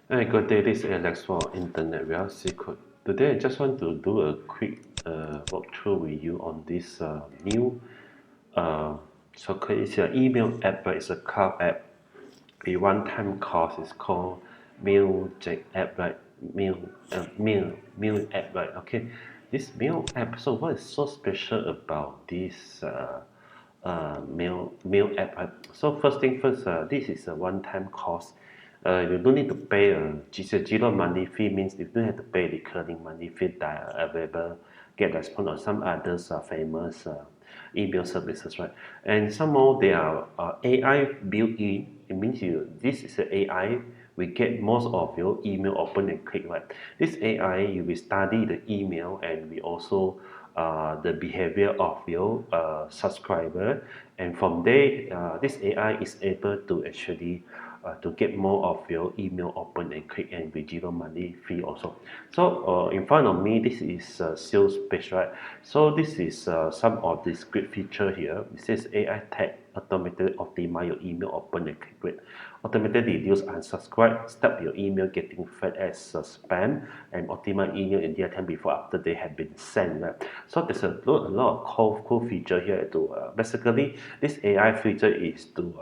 Hi, good day. This is Alex for Internet Real Secret. Today, I just want to do a quick walkthrough with you on this new uh, so-called it's an email app, but it's a cloud app. A one-time cost is called MailZApp app, right? Mail app, right? Okay, this mail app. So, what is so special about this mail app? Right? So, first thing first, this is a one-time cost. You don't need to pay it's a zero monthly fee means you don't have to pay recurring monthly fee that are available get response or some others famous email services, right? And some more they are AI built in. It means you this is an AI. We get most of your email open and click, right? This AI you will study the email and we also the behavior of your subscriber, and from there this AI is able to actually to get more of your email open and click and with zero money fee also. So in front of me, this is sales page, right? So this is some of this great feature here. It says AI tag automatically optimize your email open and click rate, automatically reduce unsubscribe, stop your email getting fed as spam, and optimize email in real time before after they have been sent. Right? So there's a lot of cool feature here to basically this AI feature is to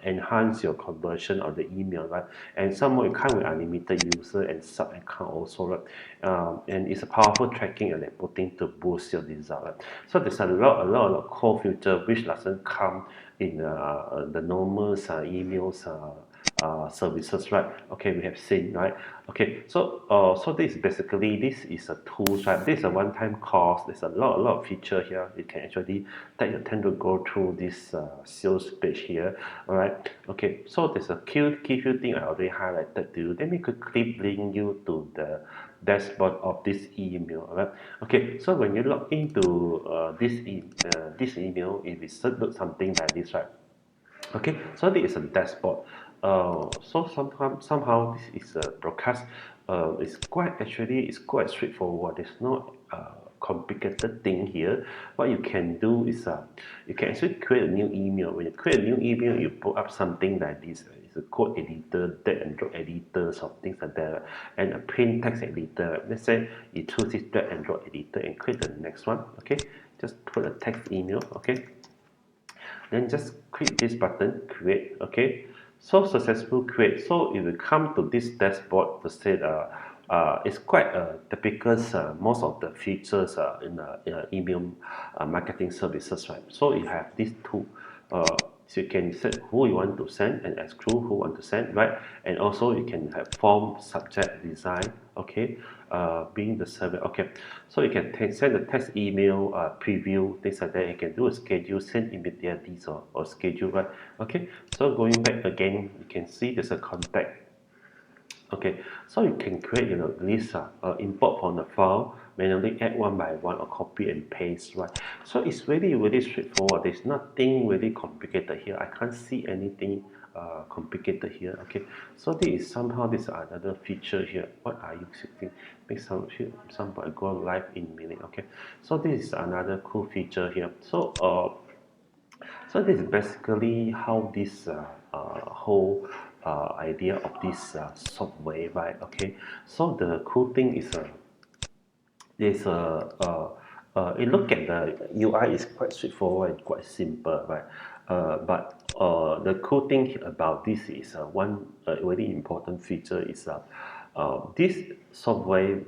enhance your conversion of the email, right? And some more it come with unlimited user and sub account also, right? And it's a powerful tracking and reporting to boost your result. Right? So there's a lot of core feature which doesn't come in the normal emails services, right? Okay, we have seen, right? Okay, so this basically this is a tool, right? This is a one-time cost. There's a lot of feature here. You can actually take your time to go through this sales page here. All right. Okay, so there's a key few thing I already highlighted to you. Let me quickly bring you to the dashboard of this email. All right. Okay, so when you log into this email, it will look something like this, right? Okay, so this is a dashboard. So somehow this is a broadcast. It's quite straightforward. There's no complicated thing here. What you can do is you can actually create a new email. When you create a new email, you put up something like this. It's a code editor, drag and drop editor, or things like that, and a plain text editor. Let's say you choose this drag and drop editor and click the next one. Okay, just put a text email. Okay, then just click this button create. Okay, so successful create. So it will come to this dashboard to say it's quite typical most of the features in email marketing services, right? So you have these two so you can set who you want to send and exclude who want to send, right? And also you can have form, subject, design, okay, being the server. Okay, so you can send a text email, preview, things like that. You can do a schedule, send immediately or schedule, right? Okay, so going back again, you can see there's a contact. Okay, so you can create list, import from the file, manually add one by one or copy and paste, right? So it's really straightforward. There's nothing really complicated here. I can't see anything complicated here. Okay, so this is somehow this is another feature here. What are you setting? Make somebody go live in minute. Okay, so this is another cool feature here. So this is basically how this whole idea of this software, right? Okay. So the cool thing is you look at the UI is quite straightforward and quite simple, right? But the cool thing about this is one very important feature is this software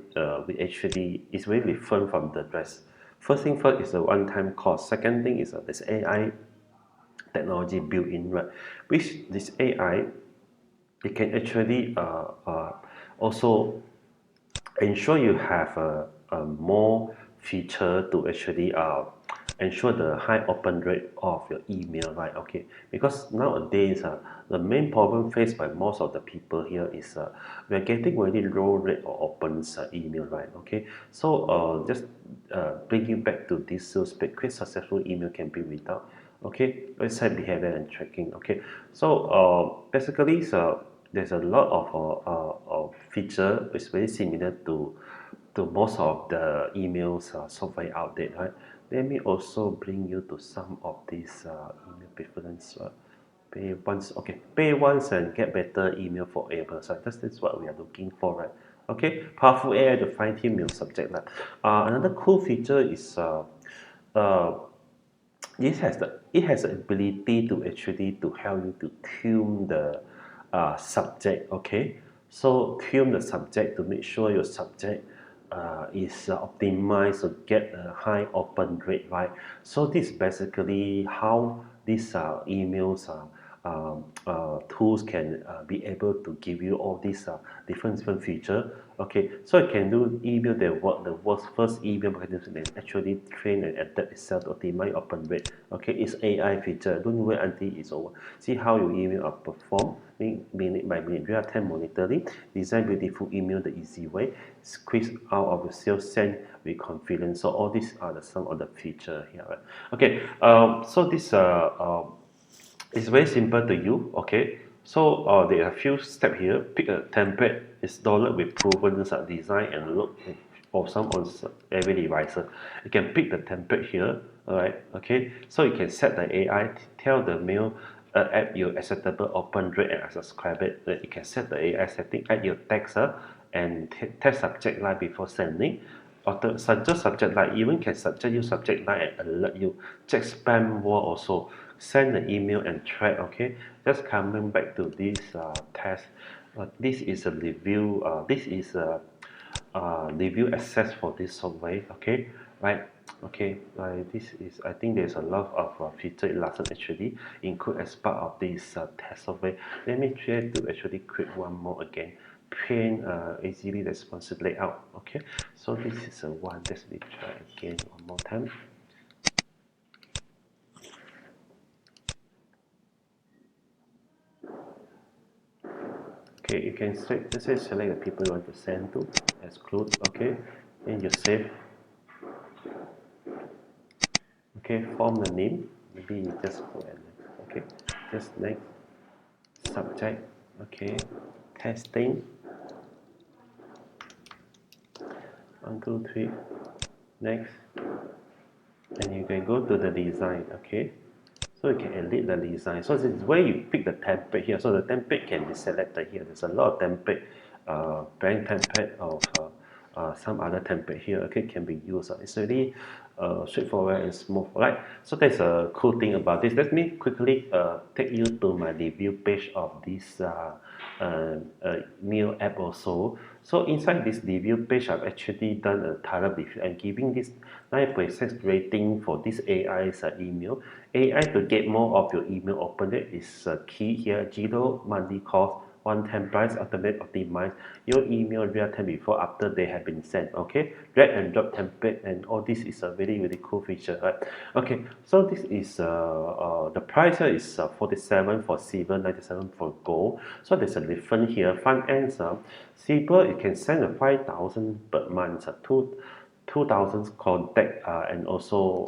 we actually is very different from the rest. First thing first is a one-time cost. Second thing is this AI technology built in, right? Which this AI it can actually also ensure you have a more feature to actually ensure the high open rate of your email, right? Okay, because nowadays the main problem faced by most of the people here is we are getting very low rate of opens email, right? Okay, so just bringing back to this sales page, create successful email campaign without. Okay, website behavior and tracking. Okay, so basically so there's a lot of feature is very similar to most of the emails software out there, right? Let me also bring you to some of these email preference Pay once, okay. Pay once and get better email forever. So that's what we are looking for, right? Okay. Powerful AI to fine-tune your subject line. Another cool feature is uh, it has the ability to actually to help you to tune the subject. Okay, so tune the subject to make sure your subject is optimized to get a high open rate, right? So this is basically how these emails tools can be able to give you all these different feature. Okay, so it can do email that work the worst first email mechanism and actually train and adapt itself to optimize open rate. Okay, it's AI feature. Don't wait until it's over. See how your email are performed minute by minute. Real time monitoring. Design beautiful email the easy way. Squeeze out of the sales send with confidence. So all these are the some of the feature here. Right? Okay, so this it's very simple to you. Okay, so there are a few steps here. Pick a template installed with proven design and look awesome on every device. You can pick the template here. All right. Okay, so you can set the AI. Tell the mail add your acceptable open rate and subscribe it. You can set the AI setting. Add your text and test subject line before sending. Auto suggest subject line, even can suggest you subject line and alert you. Check spam wall also. Send the email and track. Okay, just coming back to this test. This is a review. This is a review access for this software. Okay, right. Okay, this is, I think there's a lot of feature in lesson actually include as part of this test software. Let me try to actually create one more again. Paint easily responsive layout. Okay, so this is a one. Let's try again one more time. Okay, you can select, let's say select the people you want to send to, exclude. Okay, then you save. Okay, form the name. Maybe you just put an, okay, just next. Subject. Okay, testing. 1, 2, 3. Next, and you can go to the design. Okay, so you can edit the design. So this is where you pick the template here. So the template can be selected here. There's a lot of template, blank template of some other template here. Okay, can be used. It's really straightforward and smooth. Right. So that's a cool thing about this. Let me quickly take you to my review page of this Mail app also. So inside this review page, I've actually done a thorough review and giving this 9.6 rating for this AI's email. AI to get more of your email open rate is key here. Zero monthly cost, one-time price, automate optimize your email real time before after they have been sent. Okay, drag and drop template and all this is a very cool feature, right? Okay, so this is the price here is 47 for silver, 97 for gold. So there's a difference here. Front ends, silver you can send a 5,000 per month, 2,000 contact and also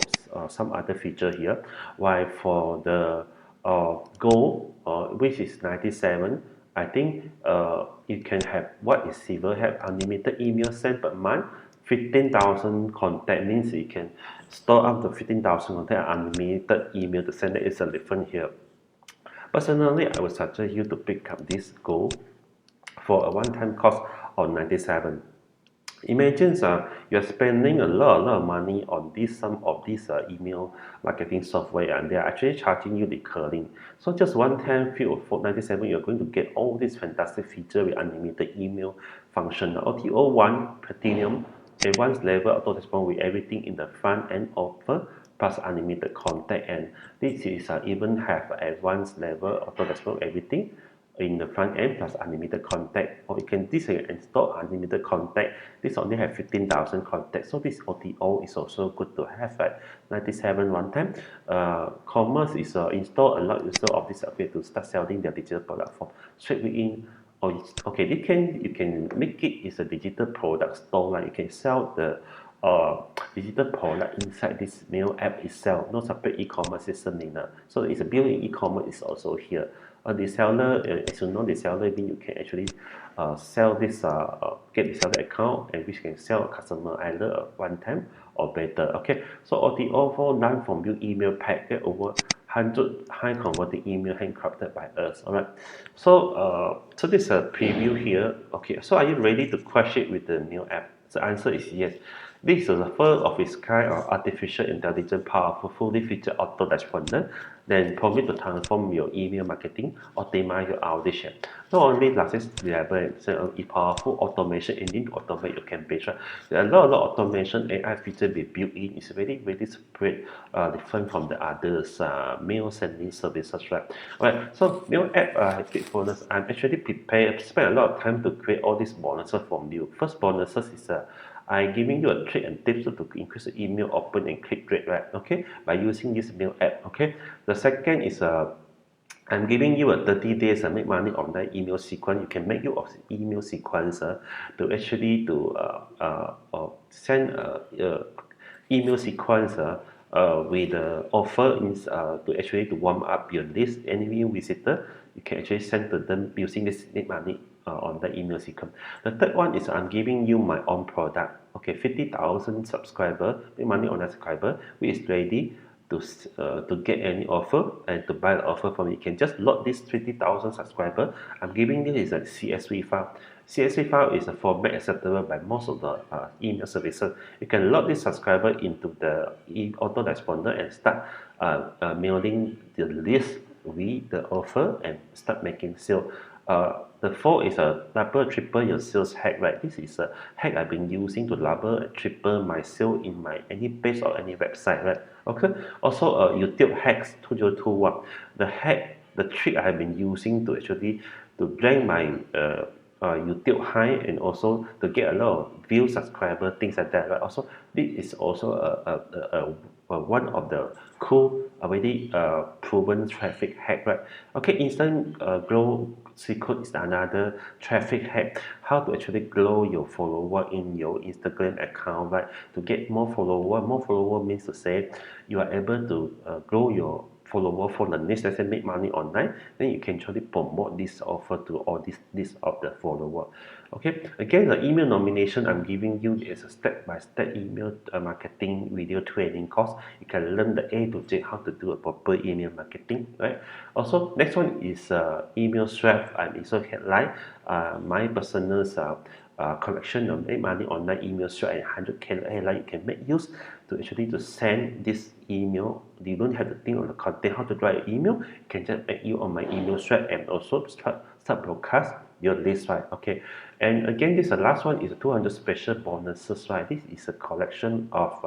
some other feature here. While for the gold, which is 97, I think you can have what is silver have unlimited email sent per month. 15,000 contact means you can store up to 15,000 contact unlimited email to send. It is a different here. Personally, I would suggest you to pick up this goal for a one-time cost of 97. Imagine you're spending a lot of money on this some of these email marketing software and they're actually charging you recurring. So just one time fee of 497, you're going to get all these fantastic features with unlimited email function. OTO 1 Platinum, advanced level auto response with everything in the front end offer plus unlimited contact, and this is even have advanced level auto response everything in the front end plus unlimited contact, or you can this install unlimited contact. This only have 15,000 contacts, so this OTO is also good to have at 97 one time. Commerce is install allow user of this software to start selling their digital product from straight within. Or okay, you can make it is a digital product store, like you can sell the digital product inside this mail app itself. No separate e-commerce system in so it's a built-in e-commerce is also here. The seller, as you know, the seller mean you can actually sell this, get the seller account and which can sell a customer either one time or better. Okay, so the overall non from you email pack get over 100 high converting email handcrafted by us. All right. So this is a preview here. Okay. So are you ready to crash it with the new app? The answer is yes. This is the first of its kind of artificial intelligence powerful, fully featured auto responder that promise to transform your email marketing, optimize your outreach. Not only does it deliver a powerful automation engine to automate your campaigns, right? There are a lot of automation AI features be built in. It's very separate, different from the others mail sending services, right? Alright, so mail app great bonus. I'm actually prepared, spend a lot of time to create all these bonuses from you. First bonuses is I giving you a trick and tips to increase the email open and click rate, right? Okay, by using this mail app. Okay, the second is I'm giving you a 30 days make money online email sequence. You can make use of email sequence to actually to send email sequence with the offer is to actually to warm up your list. Any new visitor, you can actually send to them using this make money on the email sequence. The third one is I'm giving you my own product. Okay, 50,000 subscriber, make money on a subscriber, which is ready to get any offer and to buy the offer from me. You can just load this 50,000 subscriber. I'm giving you is a CSV file. CSV file is a format acceptable by most of the email services. You can load this subscriber into the autoresponder and start mailing the list with the offer and start making sale. The four is a double triple your sales hack, right? This is a hack I've been using to double and triple my sale in my any page or any website, right? Okay. Also, YouTube hacks 2021. The trick I have been using to actually to rank my YouTube high and also to get a lot of view subscriber things like that, right? Also, this is also one of the cool already proven traffic hack, right? Okay, instant grow secret is another traffic hack. How to actually grow your follower in your Instagram account, right? To get more follower means to say you are able to grow your follower for the next let's say make money online, then you can actually promote this offer to all this list of the follower. Okay, again the email nomination I'm giving you is a step-by-step email marketing video training course. You can learn the A to Z how to do a proper email marketing, right? Also next one is email swap. I'm also headline my personal collection of make money online email swap and 100k headline you can make use to actually to send this email. You don't have to think of the content how to write an email. You can just make you on my email thread and also start broadcast your list, right? Okay, and again this the last one is 200 special bonuses, right? This is a collection of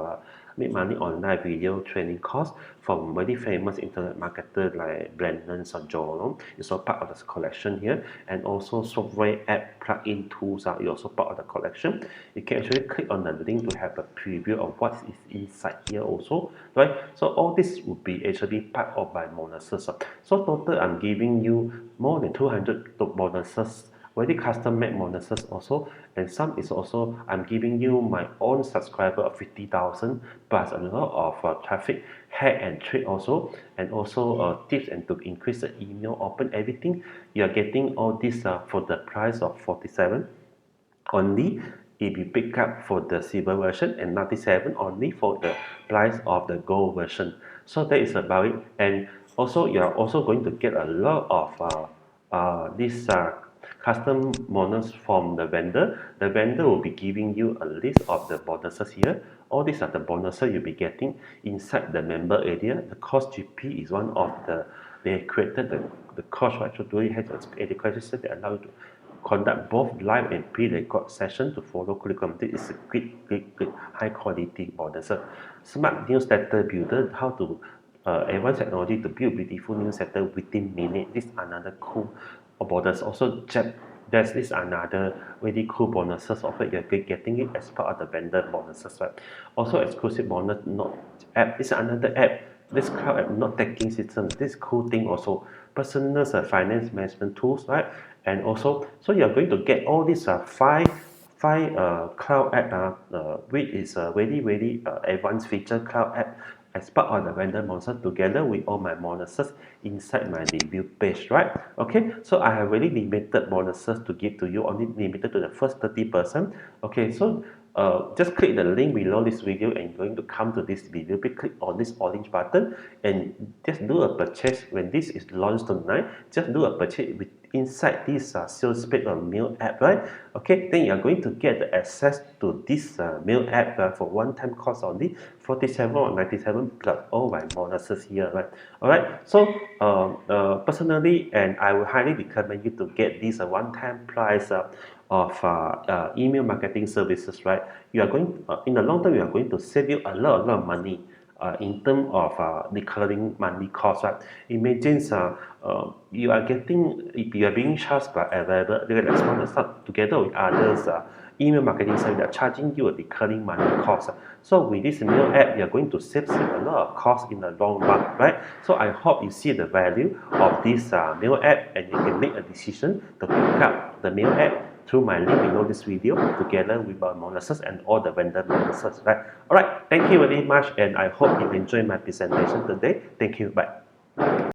make money online video training course from very famous internet marketer like Brandon or John. It's all part of this collection here, and also software app plugin tools are also part of the collection. You can actually click on the link to have a preview of what is inside here also, right? So all this would be actually part of my bonuses. So total I'm giving you more than 200 bonuses, very custom made bonuses also, and some is also I'm giving you my own subscriber of 50,000 plus a lot of traffic hack and trick also, and also tips and to increase the email open everything. You are getting all this for the price of 47 only if you pick up for the silver version, and 97 only for the price of the gold version. So that is about it. And also you are also going to get a lot of this custom bonus from the vendor. The vendor will be giving you a list of the bonuses here. All these are the bonuses you'll be getting inside the member area. The course GP is one of they created the course, right? So do you have an education system that allow you to conduct both live and pre-record sessions to follow curriculum. This is a great high quality bonus. Smart newsletter builder, how to advanced technology to build beautiful newsletter within minutes. This is another cool bonus. Also, there's this another really cool bonuses of it. You're getting it as part of the vendor bonuses, right? Also, exclusive bonus note app. It's another app. This cloud app note taking system. This cool thing also. Personal finance management tools, right? And also, so you're going to get all these five cloud app which is a very advanced feature cloud app as part of the vendor bonuses together with all my bonuses inside my review page, right? Okay, so I have really limited bonuses to give to you, only limited to the first 30%. Okay, so just click the link below this video and you're going to come to this video. Please click on this orange button and just do a purchase. When this is launched tonight, just do a purchase with inside this sales page or mail app, right? Okay, then you are going to get the access to this mail app for one-time cost only 47 or 97 plus all my bonuses here, right? All right, so personally, and I will highly recommend you to get this one-time price of email marketing services, right? You are going in the long term, you are going to save you a lot of money in terms of recurring monthly cost, right? Imagine you are getting, if you are being charged by available response together with others email marketing service, they are charging you a recurring monthly cost. So with this mail app, you are going to save a lot of cost in the long run, right? So I hope you see the value of this mail app and you can make a decision to pick up the mail app through my link below this video together with our bonuses and all the vendor bonuses, right? All right, thank you very much and I hope you enjoyed my presentation today. Thank you, bye.